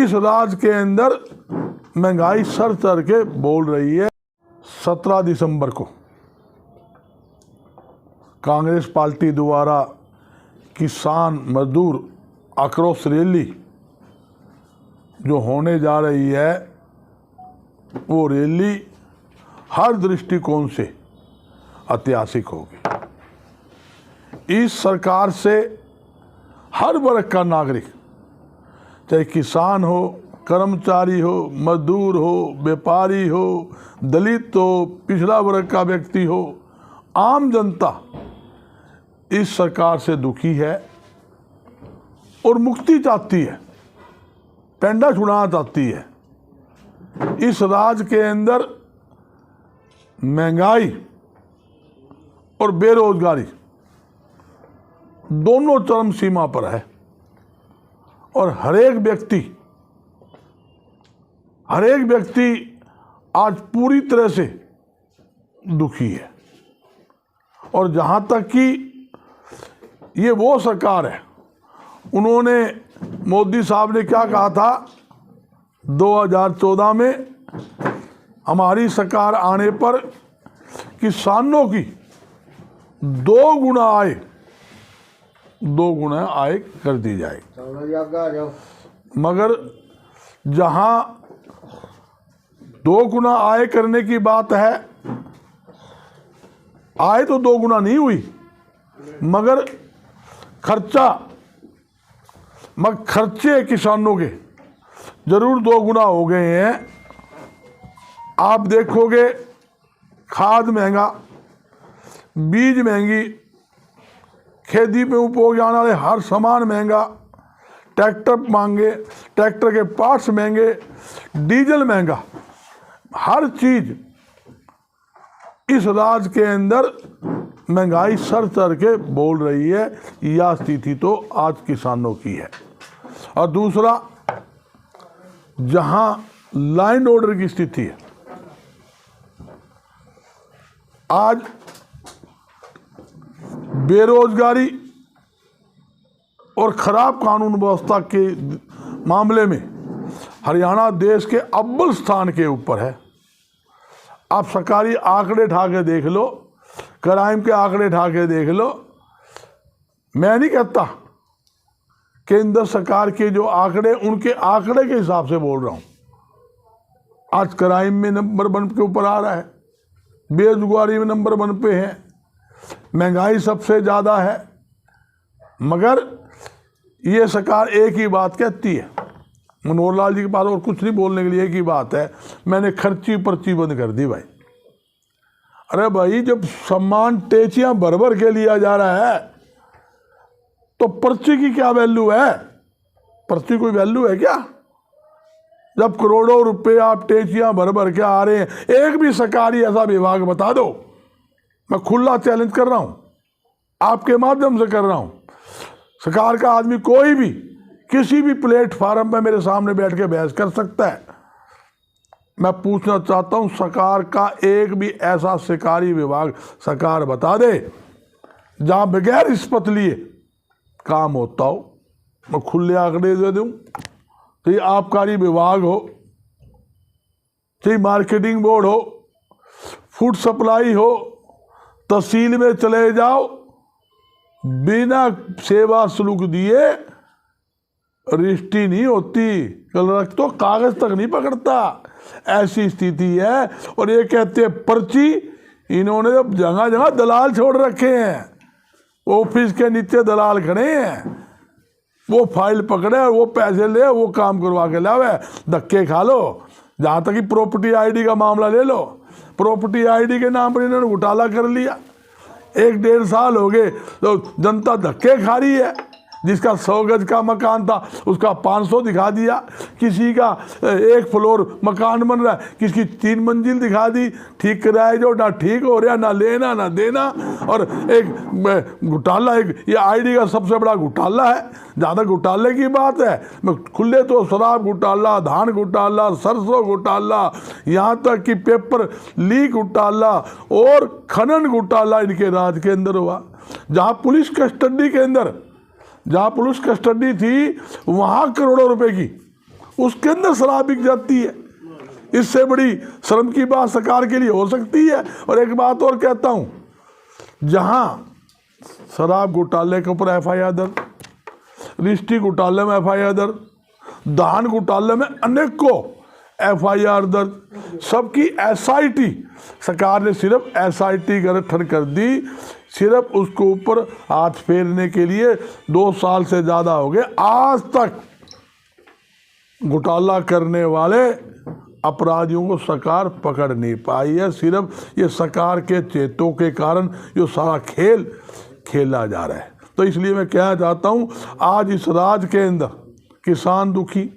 इस राज्य के अंदर महंगाई सर चढ़ के बोल रही है। 17 दिसंबर को कांग्रेस पार्टी द्वारा किसान मजदूर आक्रोश रैली जो होने जा रही है, वो रैली हर दृष्टिकोण से ऐतिहासिक होगी। इस सरकार से हर वर्ग का नागरिक, चाहे किसान हो, कर्मचारी हो, मजदूर हो, व्यापारी हो, दलित हो, पिछड़ा वर्ग का व्यक्ति हो, आम जनता इस सरकार से दुखी है और मुक्ति चाहती है, पेंडा छुड़ाना चाहती है। इस राज्य के अंदर महंगाई और बेरोजगारी दोनों चरम सीमा पर है और हर एक व्यक्ति आज पूरी तरह से दुखी है। और जहां तक कि ये वो सरकार है, उन्होंने मोदी साहब ने क्या कहा था 2014 में, हमारी सरकार आने पर किसानों की 2 गुना आय कर दी जाएगी। मगर जहां 2 गुना आय करने की बात है, आय तो 2 गुना नहीं हुई, मगर खर्चे किसानों के जरूर 2 गुना हो गए हैं। आप देखोगे खाद महंगा, बीज महंगी, खेती में उपयोग आने वाले हर सामान महंगा, ट्रैक्टर महंगे, ट्रैक्टर के पार्ट्स महंगे, डीजल महंगा, हर चीज इस राज्य के अंदर महंगाई सर चढ़ के बोल रही है। यह स्थिति तो आज किसानों की है। और दूसरा, जहां लाइन ऑर्डर की स्थिति है, आज बेरोजगारी और खराब कानून व्यवस्था के मामले में हरियाणा देश के अव्वल स्थान के ऊपर है। आप सरकारी आंकड़े उठा के देख लो, क्राइम के आंकड़े उठा के देख लो। मैं नहीं कहता केंद्र सरकार के जो आंकड़े, उनके आंकड़े के हिसाब से बोल रहा हूं। आज क्राइम में नंबर 1 के ऊपर आ रहा है, बेरोजगारी में नंबर 1 पे है, महंगाई सबसे ज़्यादा है। मगर ये सरकार एक ही बात कहती है, मनोहर लाल जी के पास और कुछ नहीं बोलने के लिए एक ही बात है, मैंने खर्ची पर्ची बंद कर दी भाई। अरे भाई, जब सामान टेचियां भर के लिया जा रहा है तो पर्ची की क्या वैल्यू है? पर्ची कोई वैल्यू है क्या? जब करोड़ों रुपए आप टेचियां भर के आ रहे हैं, एक भी सरकारी ऐसा विभाग बता दो, मैं खुला चैलेंज कर रहा हूं, आपके माध्यम से कर रहा हूं, सरकार का आदमी कोई भी किसी भी प्लेटफार्म पे मेरे सामने बैठ के बहस कर सकता है। मैं पूछना चाहता हूं, सरकार का एक भी ऐसा सरकारी विभाग सरकार बता दे जहां बगैर रिश्वत लिए काम होता हो। मैं खुले आंकड़े दे दूं, चाहे आबकारी विभाग हो, चाहे मार्केटिंग बोर्ड हो, फूड सप्लाई हो, तहसील में चले जाओ, बिना सेवा शुल्क दिए रजिस्ट्री नहीं होती, क्लर्क तो कागज तक नहीं पकड़ता। ऐसी स्थिति है। और ये कहते हैं पर्ची, इन्होंने तो जगह जगह दलाल छोड़ रखे हैं, ऑफिस के नीचे दलाल खड़े हैं, वो फाइल पकड़े और वो पैसे ले, वो काम करवा के लावे, धक्के खा लो। जहाँ तक कि प्रॉपर्टी आईडी का मामला ले लो, प्रॉपर्टी आईडी के नाम पर इन्होंने घोटाला कर लिया। 1-1.5 साल हो गए तो जनता धक्के खा रही है। जिसका 100 गज का मकान था उसका 500 दिखा दिया, किसी का 1 फ्लोर मकान बन रहा है, किसी की 3 मंजिल दिखा दी। ठीक कराए जो ना ठीक हो रहा, ना लेना ना देना। और एक घोटाला, एक ये आईडी का सबसे बड़ा घोटाला है। ज़्यादा घोटाले की बात है, मैं खुले तो शराब घोटाला, धान घोटाला, सरसों घोटाला, यहाँ तक कि पेपर लीक घोटाला और खनन घोटाला इनके राज के अंदर हुआ। जहाँ पुलिस कस्टडी के अंदर, जहाँ पुलिस कस्टडी थी, वहाँ करोड़ों रुपए की उसके अंदर शराब बिक जाती है। इससे बड़ी शर्म की बात सरकार के लिए हो सकती है। और एक बात और कहता हूं, जहां शराब घोटाले के ऊपर FIR दर्ज, रिश्ती घोटाले में FIR दर्ज, धान घोटाले में अनेकों FIR दर्ज, सबकी SIT, सरकार ने सिर्फ SIT गठन कर दी, सिर्फ उसको ऊपर हाथ फेरने के लिए 2 साल से ज़्यादा हो गए। आज तक घोटाला करने वाले अपराधियों को सरकार पकड़ नहीं पाई है। सिर्फ ये सरकार के चेतों के कारण जो सारा खेल खेला जा रहा है। तो इसलिए मैं कहना चाहता हूँ, आज इस राज्य के अंदर किसान दुखी,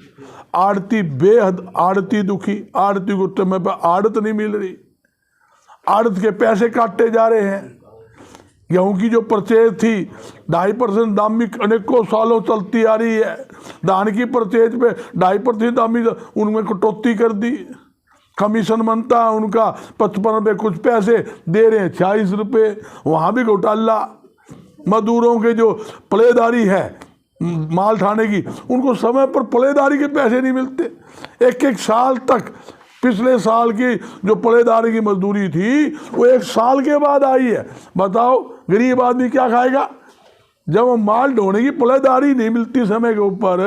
आड़ती बेहद आड़ती दुखी, आड़ती को समय पर आड़त नहीं मिल रही, आड़त के पैसे काटे जा रहे हैं। गेहूं की जो परचेज थी 2.5% दामी अनेकों सालों चलती आ रही है, धान की परचेज पे 2.5% दामी उनमें कटौती कर दी। कमीशन बनता है उनका 55 रुपये, कुछ पैसे दे रहे हैं 40 रुपये, वहाँ भी घोटाला। मजदूरों के जो पलेदारी है माल ठाने की, उनको समय पर पलेदारी के पैसे नहीं मिलते। 1-1 साल तक, पिछले साल की जो पलेदारी की मजदूरी थी वो 1 साल के बाद आई है। बताओ गरीब आदमी क्या खाएगा जब वो माल ढोने की पलेदारी नहीं मिलती समय के ऊपर,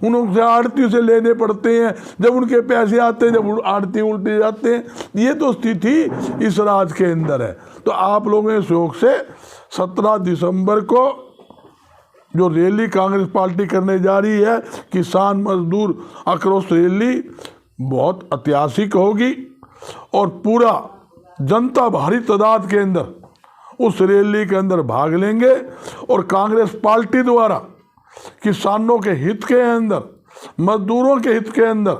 उनसे आड़ती से लेने पड़ते हैं, जब उनके पैसे आते हैं जब आड़ती उल्टे जाते हैं। ये तो स्थिति इस राज्य के अंदर है। तो आप लोगों के सहयोग से 17 दिसंबर को जो रैली कांग्रेस पार्टी करने जा रही है, किसान मजदूर आक्रोश रैली, बहुत ऐतिहासिक होगी और पूरा जनता भारी तादाद के अंदर उस रैली के अंदर भाग लेंगे। और कांग्रेस पार्टी द्वारा किसानों के हित के अंदर, मजदूरों के हित के अंदर,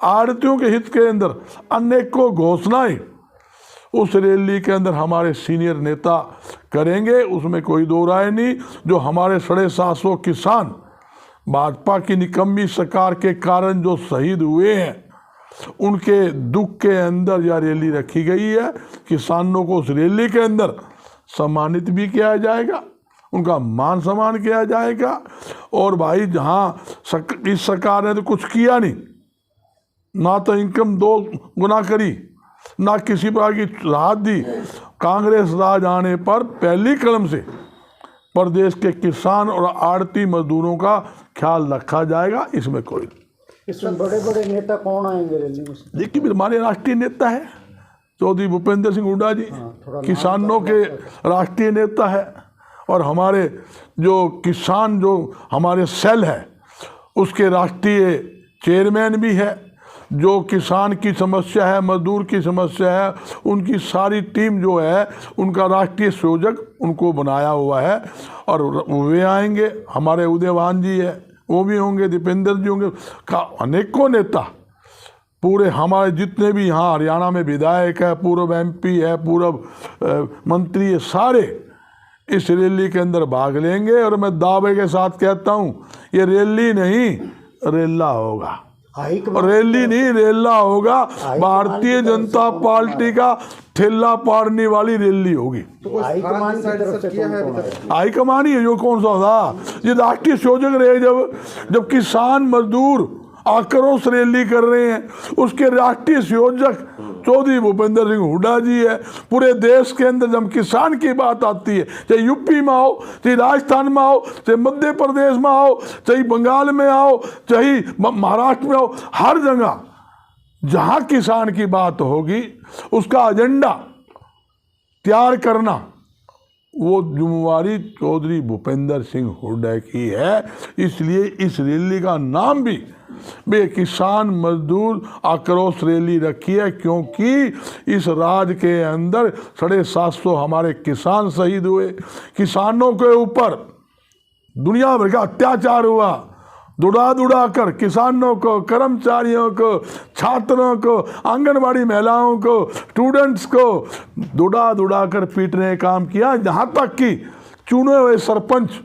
आड़तियों के हित के अंदर अनेकों घोषणाएं उस रैली के अंदर हमारे सीनियर नेता करेंगे, उसमें कोई दो राय नहीं। जो हमारे 750 किसान भाजपा की निकम्मी सरकार के कारण जो शहीद हुए हैं, उनके दुख के अंदर यह रैली रखी गई है। किसानों को उस रैली के अंदर सम्मानित भी किया जाएगा, उनका मान सम्मान किया जाएगा। और भाई जहाँ इस सरकार ने तो कुछ किया नहीं, ना तो इनकम 2 गुना करी, ना किसी प्रकार की राहत दी। कांग्रेस राज आने पर पहली कदम से प्रदेश के किसान और आड़ती मजदूरों का ख्याल रखा जाएगा, इसमें कोई। इसमें बड़े बड़े नेता कौन आएंगे रैली में? देखिए हमारे राष्ट्रीय नेता है चौधरी भूपेंद्र सिंह हुड्डा जी, किसानों के राष्ट्रीय नेता है। और हमारे जो किसान जो हमारे सेल है उसके राष्ट्रीय चेयरमैन भी है। जो किसान की समस्या है, मजदूर की समस्या है, उनकी सारी टीम जो है, उनका राष्ट्रीय संयोजक उनको बनाया हुआ है। और वे आएंगे, हमारे उदयवान जी है वो भी होंगे, दीपेंद्र जी होंगे, अनेकों नेता, पूरे हमारे जितने भी यहाँ हरियाणा में विधायक है, पूर्व MP है, पूर्व मंत्री है, सारे इस रैली के अंदर भाग लेंगे। और मैं दावे के साथ कहता हूँ, ये रैली नहीं रेला होगा, रैली नहीं रेला होगा। भारतीय जनता पार्टी का ठेला पाड़ने वाली रैली होगी। हाईकमान की तरफ से हाईकमान ही है जो कौन सा था, ये राष्ट्रीय संयोजक रहे। जब किसान मजदूर आक्रोश रैली कर रहे हैं, उसके राष्ट्रीय संयोजक चौधरी भूपेंद्र सिंह हुड्डा जी है। पूरे देश के अंदर जब किसान की बात आती है, चाहे यूपी में आओ, चाहे राजस्थान में आओ, चाहे मध्य प्रदेश में आओ, चाहे बंगाल में आओ, चाहे महाराष्ट्र में आओ, हर जगह जहां किसान की बात होगी उसका एजेंडा तैयार करना वो जिम्मेवारी चौधरी भूपेंद्र सिंह हुड्डा की है। इसलिए इस रैली का नाम भी किसान मजदूर आक्रोश रैली रखी है, क्योंकि इस राज्य के अंदर 750 हमारे किसान शहीद हुए। किसानों के ऊपर दुनिया भर का अत्याचार हुआ, दुड़ा कर किसानों को, कर्मचारियों को, छात्रों को, आंगनबाड़ी महिलाओं को, स्टूडेंट्स को दुड़ा कर पीटने का काम किया। जहाँ तक कि चुने हुए सरपंच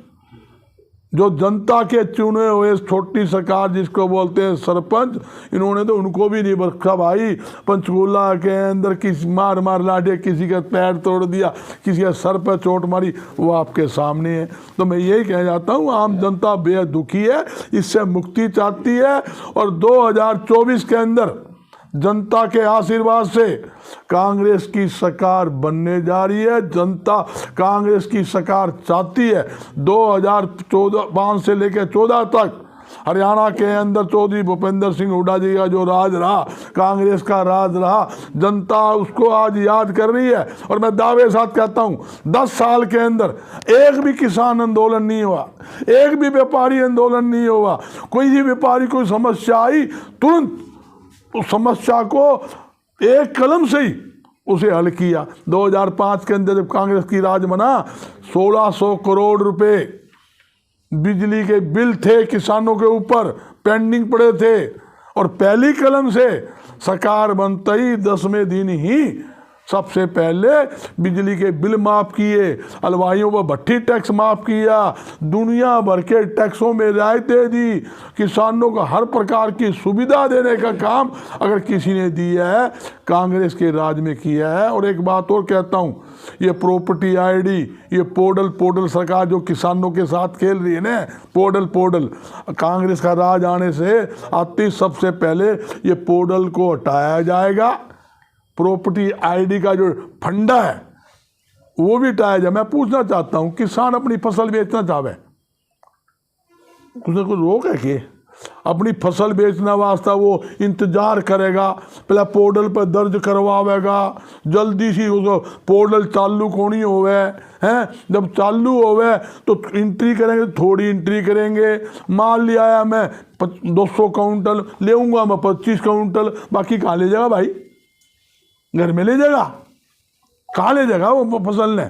जो जनता के चुने हुए छोटी सरकार जिसको बोलते हैं सरपंच, इन्होंने तो उनको भी नहीं बख्शा भाई। पंचकूला के अंदर किसी मार लाटे किसी का पैर तोड़ दिया, किसी का सर पर चोट मारी, वो आपके सामने है। तो मैं यही कह जाता हूँ, आम जनता बेहद दुखी है, इससे मुक्ति चाहती है। और 2024 के अंदर जनता के आशीर्वाद से कांग्रेस की सरकार बनने जा रही है। जनता कांग्रेस की सरकार चाहती है। 2014 से लेकर 14 तक हरियाणा के अंदर चौधरी भूपेंद्र सिंह हुड्डा जी का जो राज रहा, कांग्रेस का राज रहा, जनता उसको आज याद कर रही है। और मैं दावे साथ कहता हूं, 10 साल के अंदर एक भी किसान आंदोलन नहीं हुआ, एक भी व्यापारी आंदोलन नहीं हुआ। कोई भी व्यापारी कोई समस्या आई, तुरंत उस समस्या को एक कलम से ही उसे हल किया। 2005 के अंदर जब कांग्रेस की राज बना, 1600 करोड़ रुपए बिजली के बिल थे किसानों के ऊपर, पेंडिंग पड़े थे। और पहली कलम से सरकार बनते ही 10वें दिन ही सबसे पहले बिजली के बिल माफ़ किए, हलवाइयों पर भट्टी टैक्स माफ़ किया, दुनिया भर के टैक्सों में रियायतें दी, किसानों को हर प्रकार की सुविधा देने का काम अगर किसी ने दिया है, कांग्रेस के राज में किया है। और एक बात और कहता हूँ, ये प्रॉपर्टी आईडी, ये पोर्टल सरकार जो किसानों के साथ खेल रही है ना, पोर्टल कांग्रेस का राज आने से आती सबसे पहले ये पोर्टल को हटाया जाएगा। प्रॉपर्टी आईडी का जो फंडा है वो भी हटाया जाए। मैं पूछना चाहता हूं, किसान अपनी फसल बेचना चाहे, कुछ रोक है कि अपनी फसल बेचना वास्ता वो इंतजार करेगा, पहले पोर्टल पर दर्ज करवाएगा, जल्दी सी उसको पोर्टल चालू कोनी होवे हैं। जब चालू होवे तो एंट्री करेंगे, थोड़ी एंट्री करेंगे, माल ले आया मैं 200 काउंटल, लेऊंगा मैं 25 काउंटल, बाकी कहाँ ले जाएगा भाई? घर में ले जाएगा, कहाँ ले जाएगा वो फसल ने?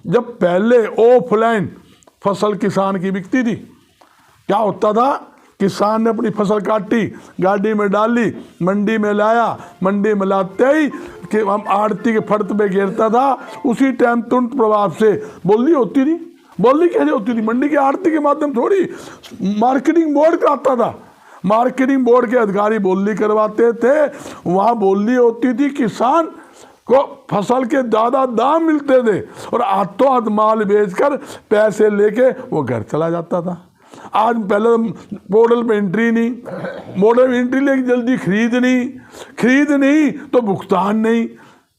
जब पहले ऑफलाइन फसल किसान की बिकती थी, क्या होता था? किसान ने अपनी फसल काटी, गाड़ी में डाली, मंडी में लाया, मंडी में लाते ही कि हम आड़ती के फर्द पे गिरता था, उसी टाइम तुरंत प्रभाव से बोली होती थी। बोली कैसे होती थी? मंडी के आड़ती के माध्यम थोड़ी, मार्केटिंग बोर्ड कराता था, मार्केटिंग बोर्ड के अधिकारी बोली करवाते थे। वहाँ बोली होती थी, किसान को फसल के ज़्यादा दाम मिलते थे और हाथों हाथ माल बेचकर पैसे लेके वो घर चला जाता था। आज पहले पोर्टल पे एंट्री नहीं, पोर्टल में एंट्री लेके जल्दी खरीद नहीं तो भुगतान नहीं,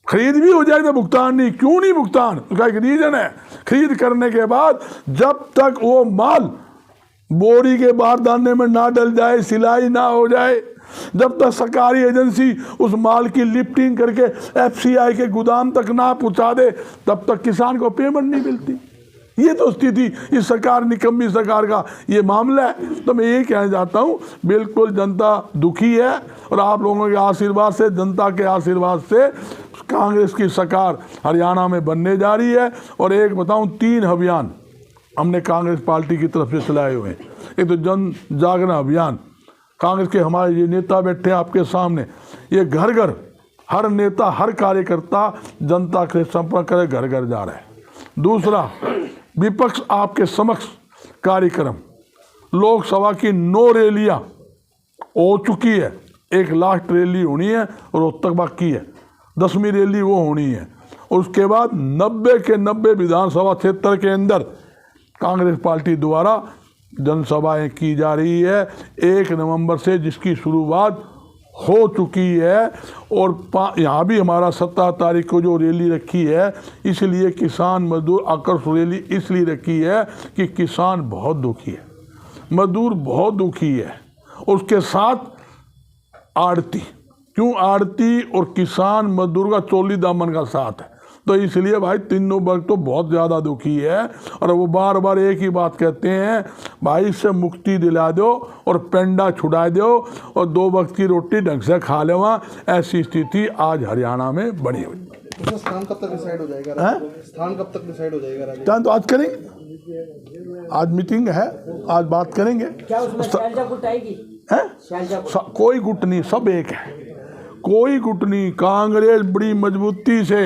खरीद भी हो जाए तो भुगतान नहीं। क्यों नहीं भुगतान? उसका एक रीजन है। खरीद करने के बाद जब तक वो माल बोरी के बारदाने में ना डल जाए, सिलाई ना हो जाए, जब तक सरकारी एजेंसी उस माल की लिफ्टिंग करके एफसीआई के गोदाम तक ना पहुंचा दे, तब तक किसान को पेमेंट नहीं मिलती। ये तो स्थिति इस सरकार, निकम्मी सरकार का ये मामला है। तो मैं ये कहना चाहता हूँ, बिल्कुल जनता दुखी है और आप लोगों के आशीर्वाद से, जनता के आशीर्वाद से कांग्रेस की सरकार हरियाणा में बनने जा रही है। और एक बताऊँ, 3 अभियान हमने कांग्रेस पार्टी की तरफ से चलाए हुए हैं। एक तो जन जागरण अभियान, कांग्रेस के हमारे ये नेता बैठे हैं आपके सामने, ये घर घर हर नेता हर कार्यकर्ता जनता के संपर्क करे, घर घर जा रहा है। दूसरा, विपक्ष आपके समक्ष कार्यक्रम, लोकसभा की 9 रैलियां हो चुकी है, एक लास्ट रैली होनी है और रोहतक बाकी है, 10वीं रैली वो होनी है। और उसके बाद 90 के 90 विधानसभा क्षेत्र के अंदर कांग्रेस पार्टी द्वारा जनसभाएं की जा रही है 1 नवंबर से, जिसकी शुरुआत हो चुकी है। और यहाँ भी हमारा 17 तारीख को जो रैली रखी है, इसलिए किसान मजदूर आक्रोश रैली इसलिए रखी है कि किसान बहुत दुखी है, मजदूर बहुत दुखी है, उसके साथ आड़ती। क्यों आड़ती और किसान मजदूर का चोली दामन का साथ है, तो इसलिए भाई तीनों वर्ग तो बहुत ज़्यादा दुखी है। और वो बार बार एक ही बात कहते हैं, भाई इससे मुक्ति दिला दो और पेंडा छुड़ा दो और 2 वक्त की रोटी ढंग से खा ले। वहाँ ऐसी स्थिति आज हरियाणा में बनी हुई। तो स्थान कब तक डिसाइड हो जाएगा? स्थान कब तक डिसाइड हो जाएगा? स्थान तो आज करेंगे, आज मीटिंग है, आज बात करेंगे। क्या उसमें शैलजा गुट आएगी? कोई गुट नहीं, सब एक है, कोई गुट नहीं। कांग्रेस बड़ी मजबूती से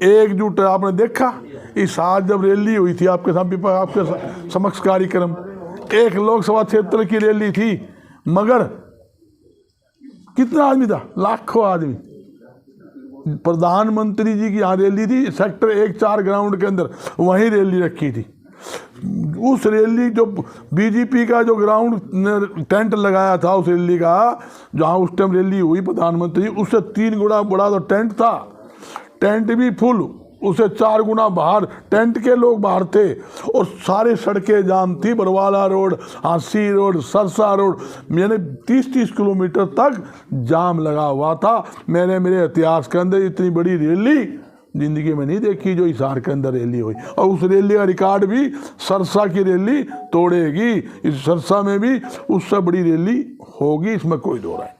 एकजुट है। आपने देखा इस साल जब रैली हुई थी आपके समक्ष कार्यक्रम, एक लोकसभा क्षेत्र की रैली थी, मगर कितना आदमी था? लाखों आदमी। प्रधानमंत्री जी की यहाँ रैली थी सेक्टर 1-4 ग्राउंड के अंदर, वहीं रैली रखी थी। उस रैली जो बीजेपी का जो ग्राउंड टेंट लगाया था उस रैली का, जहाँ उस टाइम रैली हुई प्रधानमंत्री, उससे 3 गुना बड़ा तो टेंट था, टेंट भी फुल, उससे 4 गुना बाहर टेंट के लोग बाहर थे, और सारे सड़कें जाम थी, Barwala road, Hansi road, Sirsa road, मैंने 30-30 किलोमीटर तक जाम लगा हुआ था। मैंने मेरे इतिहास के अंदर इतनी बड़ी रैली जिंदगी में नहीं देखी जो हिसार के अंदर रैली हुई, और उस रैली का रिकॉर्ड भी सरसा की रैली तोड़ेगी। इस सरसा में भी उससे बड़ी रैली होगी, इसमें कोई दो राय नहीं।